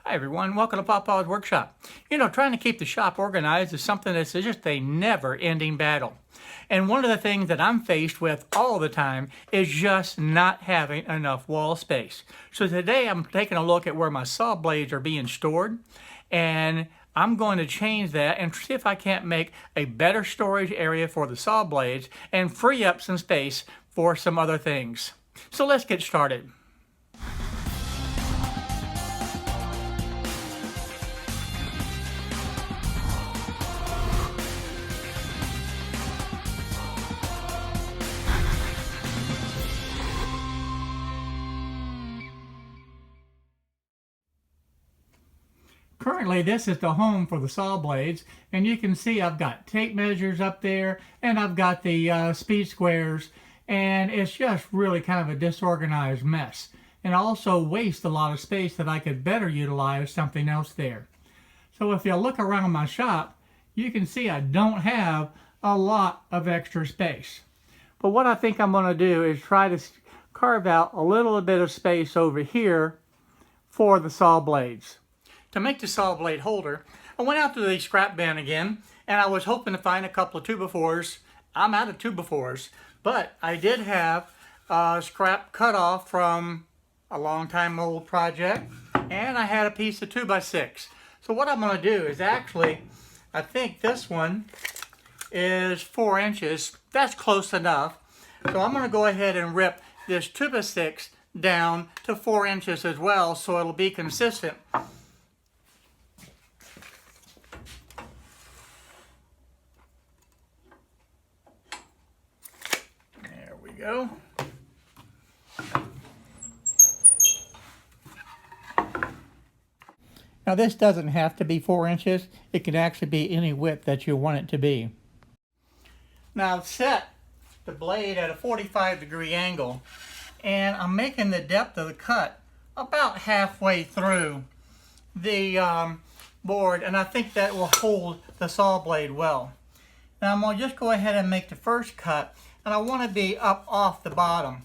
Hi everyone, welcome to Pawpaw's Workshop. You know, trying to keep the shop organized is something that's just a never-ending battle. And one of the things that I'm faced with all the time is just not having enough wall space. So today I'm taking a look at where my saw blades are being stored, and I'm going to change that and see if I can't make a better storage area for the saw blades and free up some space for some other things. So let's get started. Currently, this is the home for the saw blades, and you can see I've got tape measures up there, and I've got the speed squares, and it's just really kind of a disorganized mess. And also waste a lot of space that I could better utilize something else there. So if you look around my shop, you can see I don't have a lot of extra space. But what I think I'm going to do is try to carve out a little bit of space over here for the saw blades. To make the saw blade holder, I went out to the scrap bin again, and I was hoping to find a couple of 2x4s. I'm out of 2x4s, but I did have scrap cut off from a long time old project, and I had a piece of 2x6. So what I'm going to do is actually, I think this one is 4 inches. That's close enough. So I'm going to go ahead and rip this 2x6 down to 4 inches as well, so it'll be consistent. Go. Now this doesn't have to be 4 inches. It can actually be any width that you want it to be. Now I've set the blade at a 45-degree angle, and I'm making the depth of the cut about halfway through the board, and I think that will hold the saw blade well. Now I'm going to just go ahead and make the first cut, and I want to be up off the bottom.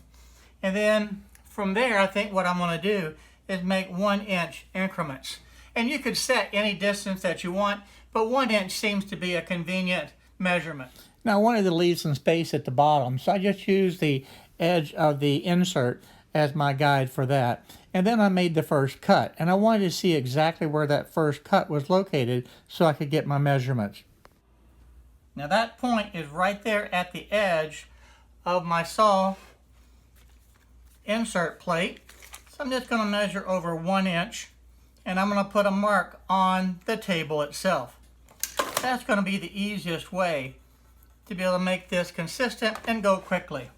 And then from there, I think what I'm going to do is make 1-inch increments. And you could set any distance that you want, but 1 inch seems to be a convenient measurement. Now I wanted to leave some space at the bottom, so I just used the edge of the insert as my guide for that. And then I made the first cut, and I wanted to see exactly where that first cut was located so I could get my measurements. Now that point is right there at the edge of my saw insert plate. So I'm just going to measure over 1 inch, and I'm going to put a mark on the table itself. That's going to be the easiest way to be able to make this consistent and go quickly.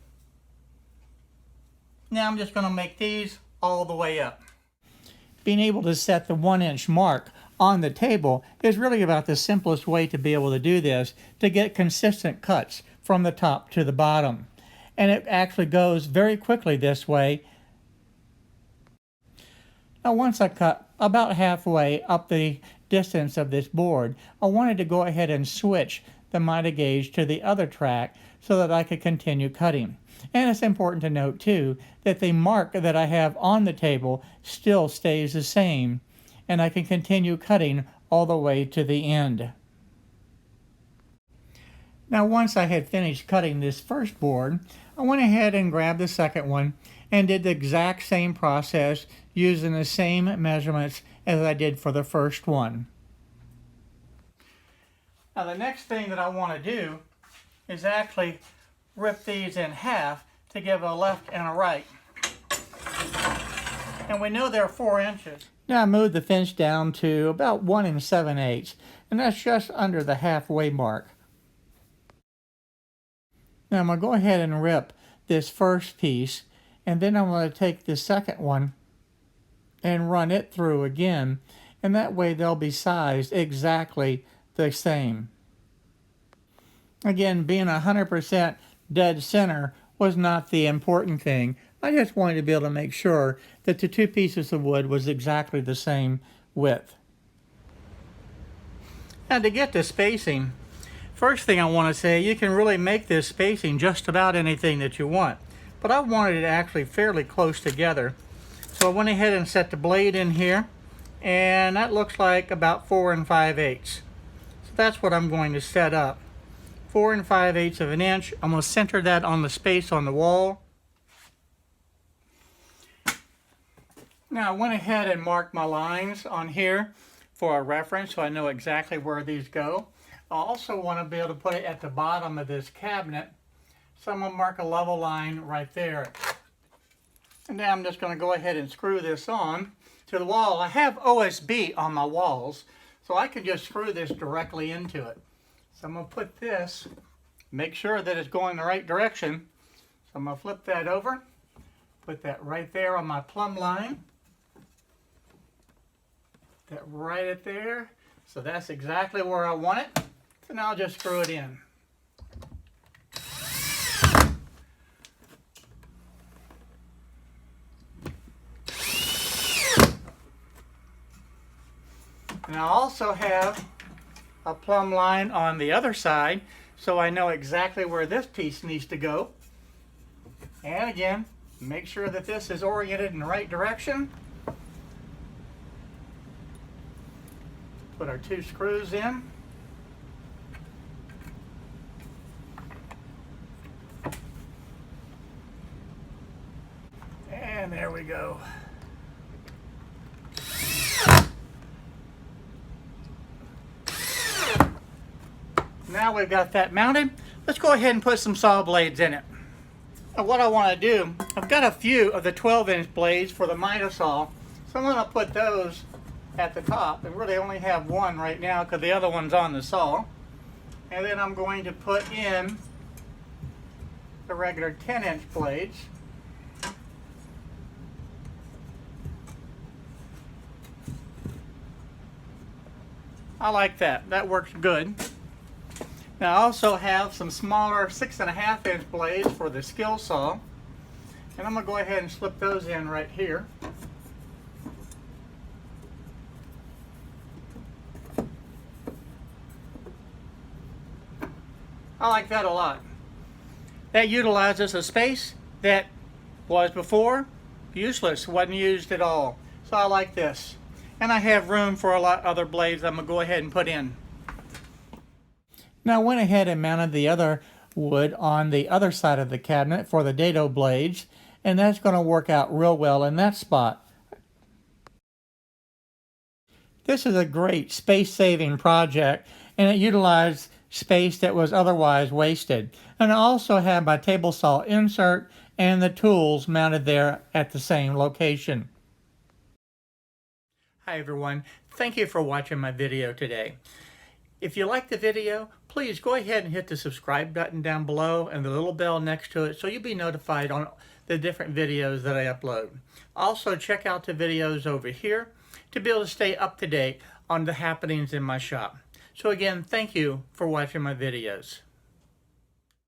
Now I'm just going to make these all the way up. Being able to set the 1 inch mark on the table is really about the simplest way to be able to do this, to get consistent cuts from the top to the bottom. And it actually goes very quickly this way. Now once I cut about halfway up the distance of this board, I wanted to go ahead and switch the mitre gauge to the other track so that I could continue cutting. And it's important to note too that the mark that I have on the table still stays the same, and I can continue cutting all the way to the end. Now once I had finished cutting this first board, I went ahead and grabbed the second one and did the exact same process using the same measurements as I did for the first one. Now the next thing that I want to do is actually rip these in half to give a left and a right. And we know they're 4 inches. Now I moved the fence down to about 1 7/8, and that's just under the halfway mark. Now I'm going to go ahead and rip this first piece, and then I'm going to take the second one and run it through again, and that way they'll be sized exactly the same. Again, being 100% dead center was not the important thing. I just wanted to be able to make sure that the two pieces of wood was exactly the same width. Now to get the spacing, first thing I want to say, you can really make this spacing just about anything that you want. But I wanted it actually fairly close together. So I went ahead and set the blade in here and that looks like about 4 5/8. So that's what I'm going to set up. 4 5/8 of an inch. I'm going to center that on the space on the wall. Now I went ahead and marked my lines on here for a reference so I know exactly where these go. I also want to be able to put it at the bottom of this cabinet. So I'm going to mark a level line right there. And now I'm just going to go ahead and screw this on to the wall. I have OSB on my walls, so I can just screw this directly into it. So I'm going to put this, make sure that it's going the right direction. So I'm going to flip that over, put that right there on my plumb line. That right at there. So that's exactly where I want it. So now I'll just screw it in. And I also have a plumb line on the other side, so I know exactly where this piece needs to go. And again, make sure that this is oriented in the right direction. Put our 2 screws in. And there we go. Now we've got that mounted, let's go ahead and put some saw blades in it. Now what I want to do, I've got a few of the 12-inch blades for the miter saw, so I'm going to put those at the top, and really only have one right now because the other one's on the saw. And then I'm going to put in the regular 10-inch blades. I like that, that works good. Now I also have some smaller 6.5-inch blades for the skill saw, and I'm going to go ahead and slip those in right here. I like that a lot. That utilizes a space that was before useless, wasn't used at all. So I like this. And I have room for a lot other blades I'm going to go ahead and put in. Now I went ahead and mounted the other wood on the other side of the cabinet for the dado blades, and that's going to work out real well in that spot. This is a great space-saving project, and it utilized space that was otherwise wasted. And I also have my table saw insert and the tools mounted there at the same location. Hi everyone, thank you for watching my video today. If you like the video, please go ahead and hit the subscribe button down below and the little bell next to it so you'll be notified on the different videos that I upload. Also check out the videos over here to be able to stay up to date on the happenings in my shop. So again, thank you for watching my videos.